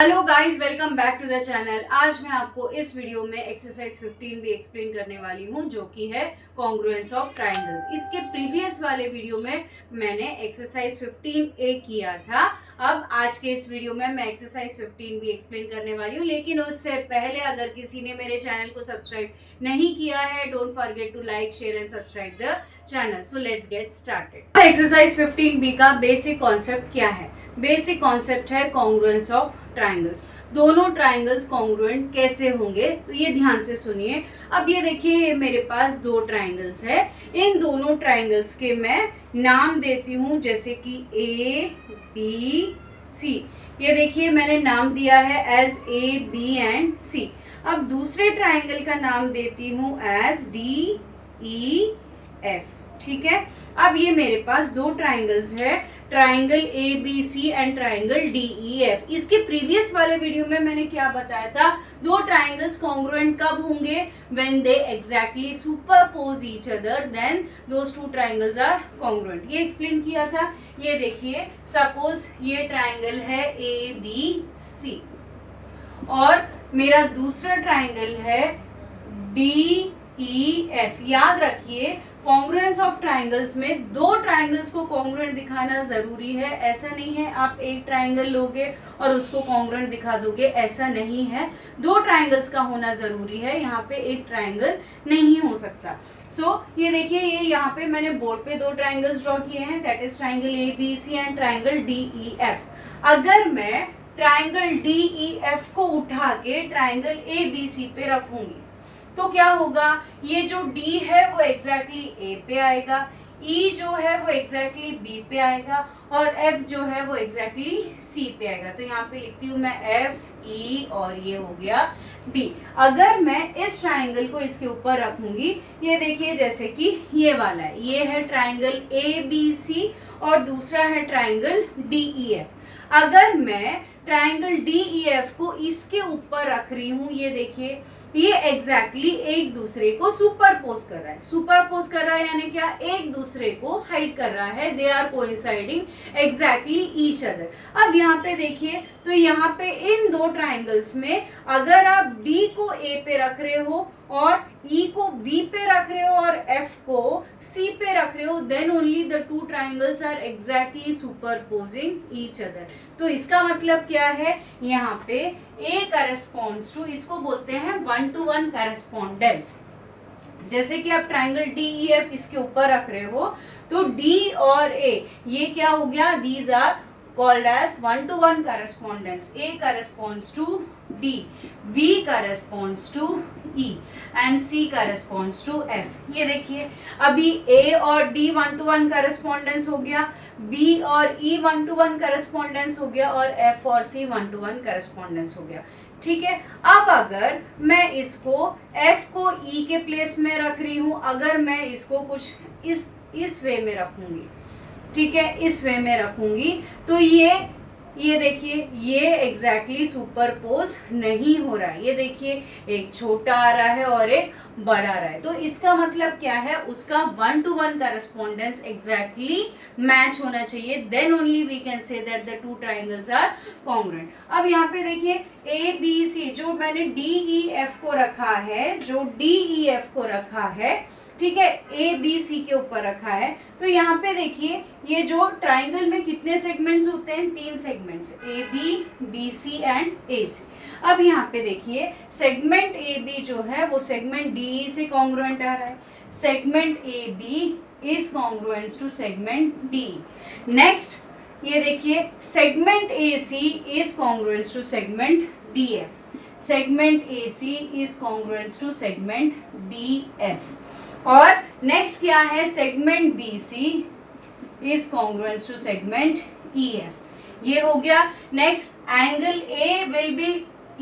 Hello guys, welcome back to the channel. आज मैं आपको इस वीडियो में एक्सरसाइज 15 भी एक्सप्लेन करने वाली हूँ, जो कि है कॉन्ग्रुएंस ऑफ ट्रायंगल्स। इसके प्रीवियस वाले वीडियो में मैंने एक्सरसाइज 15A किया था। अब आज के इस वीडियो में मैं एक्सरसाइज 15 भी एक्सप्लेन करने वाली हूँ, लेकिन उससे पहले अगर किसी ने मेरे चैनल को सब्सक्राइब नहीं किया है, don't forget to like, share and subscribe the channel. So let's get started. Exercise 15B का बेसिक कॉन्सेप्ट क्या है? बेसिक कॉन्सेप्ट है कॉन्ग्रुएंस ऑफ ट्रायंगल्स। दोनों ट्रायंगल्स कॉन्ग्रुएंट कैसे होंगे, तो ये ध्यान से सुनिए। अब ये देखिए, मेरे पास दो ट्रायंगल्स है। इन दोनों ट्रायंगल्स के मैं नाम देती हूँ, जैसे कि A, B, C। ये देखिए, मैंने नाम दिया है as A, B and C। अब दूसरे ट्रायंगल का नाम देती हूँ एज D, E, F। ठीक है। अब ये मेरे पास दो ट्रायंगल्स है, triangle ABC and triangle DEF। इसके प्रीवियस वाले वीडियो में मैंने क्या बताया था? दो ट्रायंगल्स कॉन्ग्रुएंट कब होंगे? When they exactly superpose each other, then those two triangles are congruent. ये एक्सप्लेन किया था। ये देखिए, सपोज ये ट्रायंगल है ABC और मेरा दूसरा ट्रायंगल है DEF। याद रखिए, कॉन्ग्रुएंस ऑफ ट्रायंगल्स में दो ट्रायंगल्स को कॉन्ग्रुएंट दिखाना जरूरी है। ऐसा नहीं है आप एक ट्रायंगल लोगे और उसको कॉन्ग्रुएंट दिखा दोगे, ऐसा नहीं है। दो ट्रायंगल्स का होना जरूरी है, यहाँ पे एक ट्रायंगल नहीं हो सकता। ये देखिए, ये यहाँ पे मैंने बोर्ड पे दो ट्रायंगल्स ड्रॉ किए हैं, that is triangle ABC and triangle DEF। अगर मैं ट्रायंगल DEF को उठा के ट्रायंगल ABC पे रखूंगी तो क्या होगा? ये जो D है वो एग्जैक्टली A पे आएगा, E जो है वो एग्जैक्टली B पे आएगा और F जो है वो एग्जैक्टली C पे आएगा। तो यहाँ पे लिखती हूँ मैं F, E और ये हो गया D। अगर मैं इस ट्रायंगल को इसके ऊपर रखूंगी, ये देखिए जैसे कि ये वाला है, ये है ट्रायंगल ABC और दूसरा है ट्रायंगल DEF। अगर मैं ट्रायंगल DEF को इसके ऊपर रख रही हूँ, ये देखिए, ये एग्जैक्टली एक दूसरे को सुपरपोज कर रहा है। सुपरपोज कर रहा है यानी क्या? एक दूसरे को हाइड कर रहा है। They are coinciding exactly each other. अब यहाँ पे देखिए, तो यहाँ पे इन दो ट्रायंगल्स में अगर आप D को A पे रख रहे हो और E को B पे रख रहे हो और F को C पे रख रहे हो, then only the two triangles are exactly superposing each other. तो इसका मतलब क्या है? यहाँ पे A करेस्पॉन्ड्स टू, इसको बोलते हैं 1-to-1 करेस्पॉन्डेंस। जैसे कि आप ट्रायंगल DEF इसके ऊपर रख रहे हो, तो D और A ये क्या हो गया? These are called as 1-to-1 correspondence. A corresponds to D, B corresponds to E and C corresponds to F. ये देखिए, अभी A और D 1-to-1 correspondence हो गया, B और E 1-to-1 correspondence हो गया और F और C 1-to-1 correspondence हो गया। ठीक है। अब अगर मैं इसको F को E के प्लेस में रख रही हूँ, अगर मैं इसको कुछ इस वे में रखूंगी, ठीक है, इस वे में रखूंगी, तो ये देखिए, ये एग्जैक्टली सुपरपोज नहीं हो रहा है। ये देखिए, एक छोटा आ रहा है और एक बड़ा आ रहा है। तो इसका मतलब क्या है? उसका 1-to-1 करेस्पॉन्डेंस एग्जैक्टली मैच होना चाहिए, then only we can say that the two triangles are congruent. अब यहाँ पे देखिए, ABC जो मैंने DEF को रखा है, जो DEF को रखा है, ठीक है, ABC के ऊपर रखा है, तो यहाँ पे देखिए, ये जो ट्रायंगल में कितने सेगमेंट्स होते हैं? 3 segments, AB, BC and AC। अब यहाँ पे देखिए, सेगमेंट AB जो है वो सेगमेंट DE से कॉन्ग्रुएंट आ रहा है। Segment AB is congruent to segment DE। Next ये देखिए, segment AC is congruent to segment DF। Segment AC is congruent to segment DF। और नेक्स्ट क्या है? Segment BC is congruent to segment EF। ये हो गया। Next, angle A will be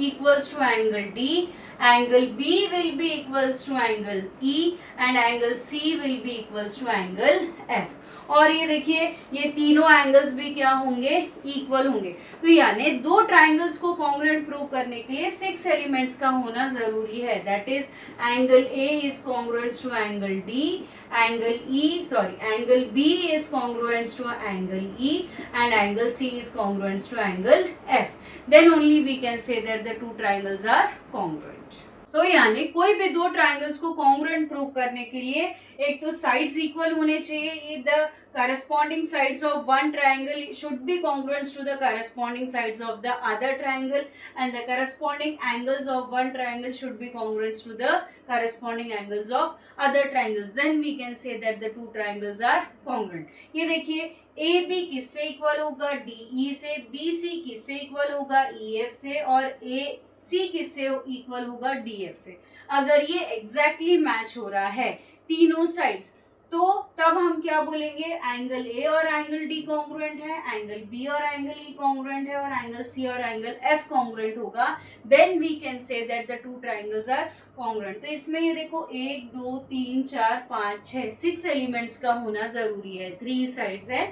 equals to angle D, angle B will be equals to angle E and angle C will be equals to angle F। और ये देखिए ये तीनों angles भी क्या होंगे, इक्वल होंगे। तो यानी दो ट्राइंगल्स को कॉन्ग्रुएंट प्रूव करने के लिए 6 एलिमेंट्स का होना जरूरी है। That is angle A is congruent to angle D, angle B is congruent to angle E, and angle C is congruent to angle F. Then only we can say that the two triangles are congruent. तो यानी कोई भी दो triangles को congruent prove करने के लिए एक तो साइड्स इक्वल होने चाहिए, the corresponding sides of one triangle should be congruent to the corresponding sides of the other triangle, and the corresponding angles of one triangle should be congruent to the corresponding angles of other triangles. Then we can say that the two triangles are congruent. ये देखिए AB किससे equal होगा, DE से, BC किससे equal होगा, EF से, और AC किससे इक्वल होगा, DF से। अगर ये एग्जैक्टली मैच हो रहा है तीनों साइड्स, तो तब हम क्या बोलेंगे, एंगल ए और एंगल डी कॉन्ग्रुएंट है, एंगल बी और एंगल ई कॉन्ग्रुएंट है, और एंगल सी और एंगल एफ कॉन्ग्रुएंट होगा। Then we can say that the two triangles are congruent. तो इसमें ये देखो 1 2 3 4 5 6 6 एलिमेंट्स का होना जरूरी है, 3 साइड्स है,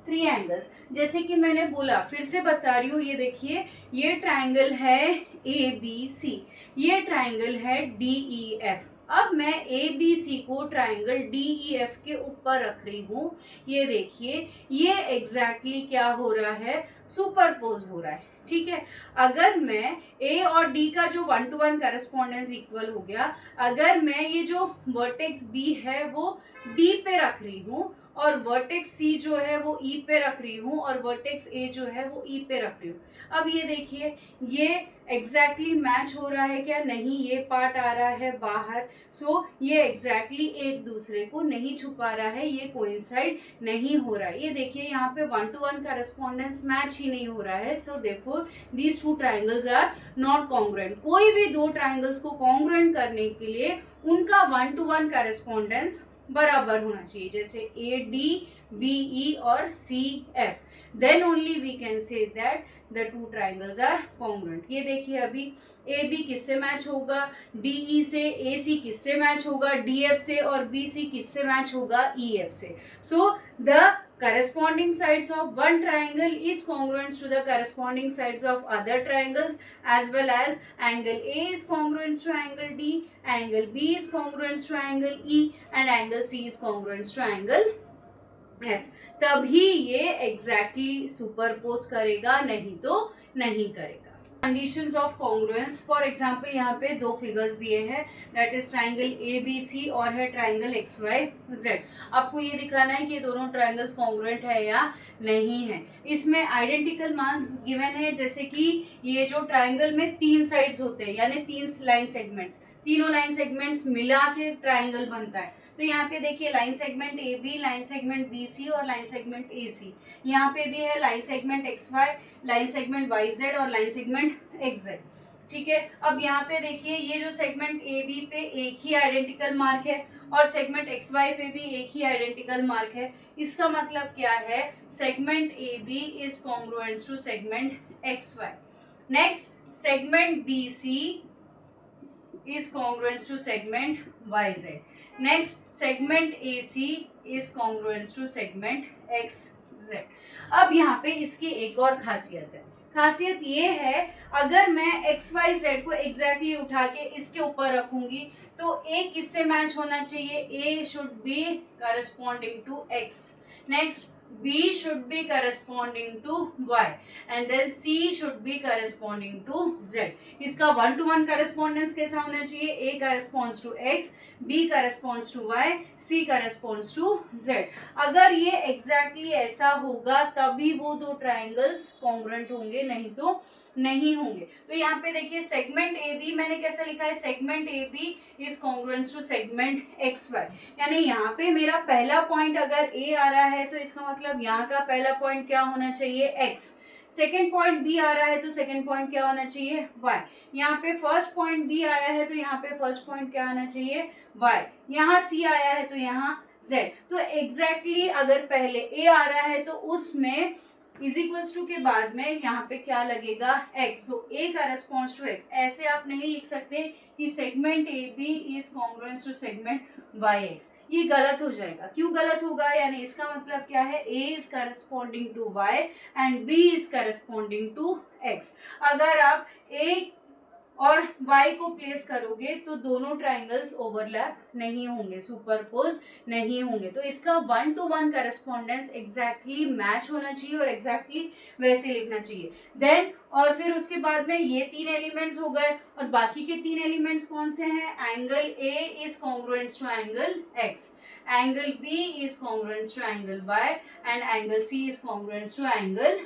3 एंगल्स। जैसे कि मैंने बोला, फिर से बता रही हूँ, ये देखिए ये ट्राइंगल है ए बी सी, ये ट्राइंगल है डी ई एफ। अब मैं ए बी सी को ट्राइंगल डी ई एफ के ऊपर रख रही हूँ। ये देखिए ये एग्जैक्टली क्या हो रहा है, सुपरपोज हो रहा है। ठीक है, अगर मैं ए और डी का जो 1 to 1 करस्पॉन्डेंस इक्वल हो गया, अगर मैं ये जो वर्टेक्स बी है वो डी पे रख रही हूँ, और वर्टेक्स सी जो है वो ई पे रख रही हूँ, और वर्टेक्स ए जो है वो ई पे रख रही हूँ। अब ये देखिए ये एग्जैक्टली मैच हो रहा है क्या, नहीं, ये पार्ट आ रहा है बाहर। सो ये एग्जैक्टली एक दूसरे को नहीं छुपा रहा है, ये कोइंसाइड नहीं हो रहा है। ये देखिए यहाँ पे 1 to 1 करस्पॉन्डेंस मैच ही नहीं हो रहा है। So therefore these two triangles are not congruent. कोई भी दो ट्राइंगल्स को कॉन्ग्रुएंट करने के लिए उनका 1 to 1 करस्पॉन्डेंस बराबर होना चाहिए, जैसे ए डी बी ई और C F. Then only we can say that the two triangles are congruent. ये देखिए अभी ए बी किससे मैच होगा, डी ई से, ए सी किससे मैच होगा, डी एफ से, और बी सी किससे मैच होगा, ई एफ से। So the corresponding sides of one triangle is congruent to the corresponding sides of other triangles, as well as angle A is congruent to angle D, angle B is congruent to angle E, and angle C is congruent to angle F. तभी ये exactly superpose करेगा, नहीं तो नहीं करेगा। Conditions of congruence, for example यहाँ पे दो फिगर्स दिए हैं, that is triangle A B C और है ट्राइंगल एक्स वाई जेड। आपको ये दिखाना है कि ये दोनों ट्राइंगल्स कॉन्ग्रुएंट है या नहीं है। इसमें आइडेंटिकल मार्क्स गिवन है, जैसे कि ये जो ट्राइंगल में 3 साइड्स होते हैं, यानी 3 लाइन सेगमेंट्स, तीनों लाइन सेगमेंट्स मिला के ट्राइंगल बनता है। तो यहाँ पे देखिए line segment A B, line segment B C और लाइन सेगमेंट ए सी। यहाँ पे भी है line segment X Y, line segment Y Z और लाइन सेगमेंट एक्स जेड। ठीक है, अब यहाँ पे देखिए ये जो सेगमेंट ए बी पे एक ही आइडेंटिकल मार्क है, और सेगमेंट एक्स वाई पे भी एक ही आइडेंटिकल मार्क है। इसका मतलब क्या है, segment A B is congruent to segment X Y. Next segment B C is congruent to segment YZ. Next, segment AC is congruent to segment XZ. अब यहाँ पे इसकी एक और खासियत है। खासियत ये है, अगर मैं XYZ को एग्जैक्टली उठा के इसके ऊपर रखूंगी तो A किससे मैच होना चाहिए, A should be corresponding to X. Next, B should be corresponding to Y, and then C should be corresponding to Z. इसका 1 to 1 correspondence कैसा होना चाहिए, A corresponds to X, B corresponds to Y, C corresponds to Z. अगर ये exactly ऐसा होगा तभी वो दो triangles congruent होंगे, नहीं तो नहीं होंगे। तो यहाँ पे देखिए सेगमेंट ए बी मैंने कैसा लिखा है, segment A B is congruent to segment X Y. यानी यहाँ पे मेरा पहला पॉइंट अगर ए आ रहा है तो इसका मतलब यहाँ का पहला पॉइंट क्या होना चाहिए, एक्स। सेकेंड पॉइंट बी आ रहा है तो सेकेंड पॉइंट क्या होना चाहिए, वाई। यहाँ पे फर्स्ट पॉइंट बी आया है तो यहाँ पे फर्स्ट पॉइंट क्या आना चाहिए, वाई। यहाँ सी आया है तो यहाँ जेड। तो एग्जैक्टली अगर पहले ए आ रहा है तो उसमें इज इक्वल्स टू के बाद में यहाँ पे क्या लगेगा x, तो a करस्पॉन्ड्स टू x। ऐसे आप नहीं लिख सकते कि segment A B is congruence to segment Y X, ये गलत हो जाएगा। क्यों गलत होगा, यानी इसका मतलब क्या है, a is corresponding to y and b is corresponding to x। अगर आप a और y को प्लेस करोगे तो दोनों ट्राइंगल्स ओवरलैप नहीं होंगे, सुपरपोज नहीं होंगे। तो इसका 1 to 1 करस्पॉन्डेंस एग्जैक्टली मैच होना चाहिए और एग्जैक्टली वैसे लिखना चाहिए। देन और फिर उसके बाद में ये 3 एलिमेंट्स हो गए, और बाकी के 3 एलिमेंट्स कौन से हैं, angle A is congruence to angle X, angle B is congruence to angle Y and angle C is congruence to angle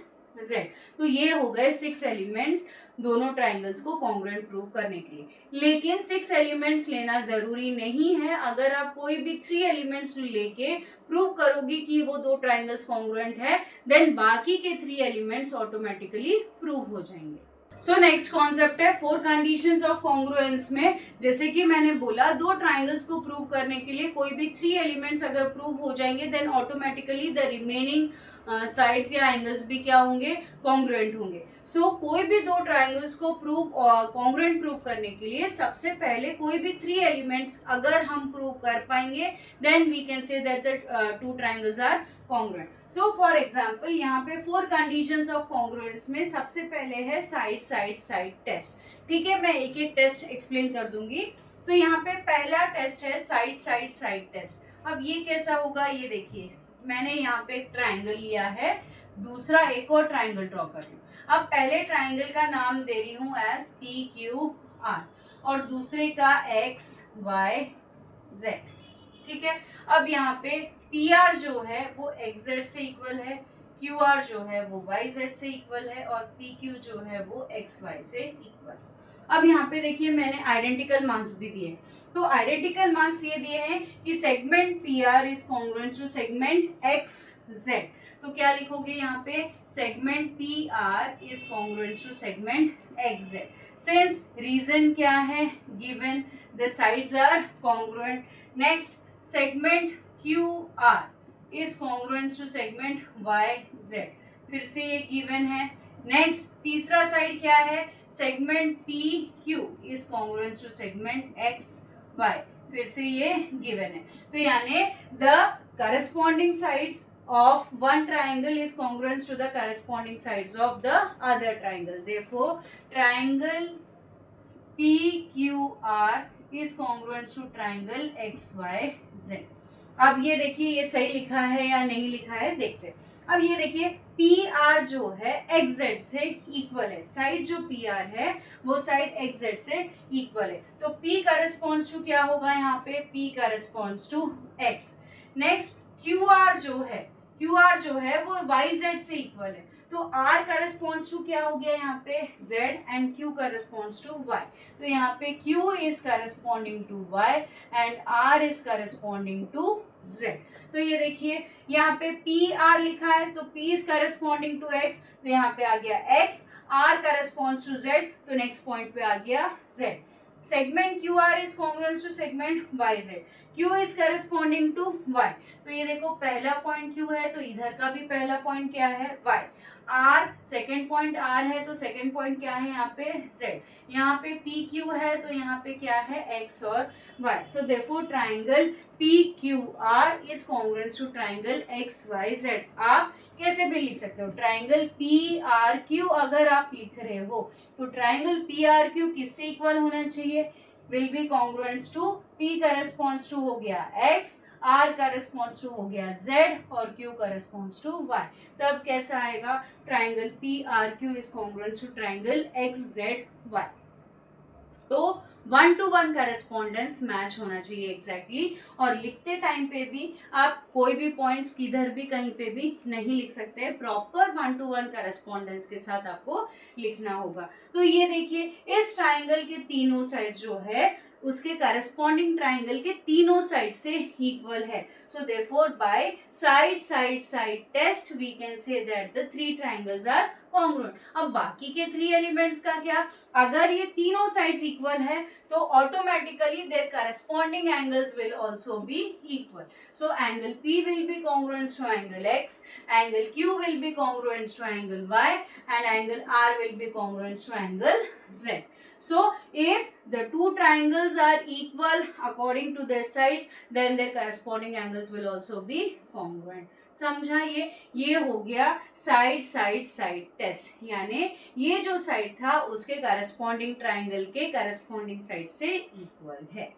Z। तो ये हो गए 6 एलिमेंट्स दोनों ट्राइंगल्स को कॉन्ग्रुएंट प्रूव करने के लिए। लेकिन 6 एलिमेंट्स लेना जरूरी नहीं है। अगर आप कोई भी 3 एलिमेंट्स लेके प्रूव करोगे कि वो दो ट्राइंगल्स कॉन्ग्रुएंट है, देन बाकी के 3 एलिमेंट्स ऑटोमेटिकली प्रूव हो जाएंगे। सो नेक्स्ट कॉन्सेप्ट है 4 कंडीशंस ऑफ कॉन्ग्रुएंस में। जैसे कि मैंने बोला, दो ट्राइंगल्स को प्रूव करने के लिए कोई भी 3 एलिमेंट्स अगर प्रूव हो जाएंगे, then automatically the remaining sides या एंगल्स भी क्या होंगे, कॉन्ग्रुएंट होंगे। सो कोई भी दो ट्राइंगल्स को कॉन्ग्रुएंट प्रूव करने के लिए सबसे पहले कोई भी 3 एलिमेंट्स अगर हम प्रूव कर पाएंगे, then we can say that the 2 triangles are congruent. So for example यहाँ पे 4 कंडीशंस ऑफ कॉन्ग्रुएंस में सबसे पहले है साइड साइड साइड टेस्ट। ठीक है, मैं एक एक टेस्ट एक्सप्लेन कर दूंगी। तो यहाँ पे पहला टेस्ट है साइड साइड साइड टेस्ट। अब ये कैसा होगा, ये देखिए, मैंने यहाँ पे एक ट्राइंगल लिया है, दूसरा एक और ट्राइंगल ड्रॉ कर रही हूँ। अब पहले ट्राइंगल का नाम दे रही हूँ एज PQR और दूसरे का XYZ। ठीक है, अब यहाँ पे PR जो है वो XZ से इक्वल है, QR जो है वो YZ से इक्वल है और PQ जो है वो XY से इक्वल है। अब यहाँ पे देखिए मैंने आइडेंटिकल मार्क्स भी दिए। तो आइडेंटिकल मार्क्स ये दिए हैं कि segment PR is congruence to segment XZ। तो क्या लिखोगे यहाँ पे, segment PR is congruence to segment XZ। Since reason क्या है, given the sides are congruent. Next, segment QR is congruence to segment YZ, फिर से ये गिवन है। नेक्स्ट, तीसरा साइड क्या है, segment PQ is congruence to segment XY, फिर से ये गिवन है। तो यानी the corresponding sides of one triangle is congruent to the corresponding sides of the other triangle. Therefore, triangle PQR is congruent to triangle XYZ. अब ये देखिए, ये सही लिखा है या नहीं लिखा है देखते हैं। अब ये देखिए, PR जो है XZ से इक्वल है, साइड जो PR है वो साइड XZ से इक्वल है। तो P करस्पॉन्ड्स टू क्या होगा यहाँ पे, P corresponds to X। Next, QR जो है वो YZ से इक्वल है। तो R करस्पॉन्ड्स टू क्या हो गया यहाँ पे, Z and Q corresponds to Y। तो यहाँ पे Q is corresponding to Y and R is corresponding to Z। तो ये देखिए यहाँ पे PR लिखा है, तो P is corresponding to X, तो यहाँ पे आ गया X, R corresponds to Z, तो नेक्स्ट पॉइंट पे आ गया Z। Segment QR is congruence to segment YZ, Q is corresponding to Y। तो ये देखो पहला पॉइंट Q है, तो इधर का भी पहला पॉइंट क्या है, Y। R second point R है, तो सेकेंड पॉइंट क्या है यहाँ पे, Z। यहाँ पे PQ है, तो यहाँ पे क्या है, X और Y। So therefore triangle PQR is congruence to triangle XYZ। आप कैसे भी लिख सकते हो, ट्राइंगल PRQ अगर आप लिख रहे हो तो ट्राइंगल PRQ किससे इक्वल होना चाहिए, will be congruence to P corresponds to हो गया X, R करस्पॉन्ड्स टू हो गया Z और Q करस्पॉन्ड्स टू Y। तब कैसा आएगा, triangle PRQ is congruence to triangle XZY। तो 1 to 1 करस्पॉन्डेंस मैच होना चाहिए एग्जैक्टली। और लिखते टाइम पे भी आप कोई भी पॉइंट्स किधर भी कहीं पे भी नहीं लिख सकते, प्रॉपर 1 to 1 करस्पॉन्डेंस के साथ आपको लिखना होगा। तो ये देखिए, इस ट्राइंगल के तीनों साइड जो है उसके करस्पॉन्डिंग ट्राइंगल के तीनों साइड से इक्वल है। So therefore by side side side test we can say that the 3 triangles are congruent. अब बाकी के 3 एलिमेंट्स का क्या, अगर ये तीनों साइड्स इक्वल है तो automatically their corresponding angles will also be equal. So angle P will be congruent to angle X, angle Q will be congruent to angle Y, and angle R will be congruent to angle Z. So if the two triangles are equal according to their sides, then their corresponding angles will also be congruent. समझा? ये हो गया side side side test, यानी ये जो side था उसके corresponding triangle के करस्पॉन्डिंग साइड से इक्वल है।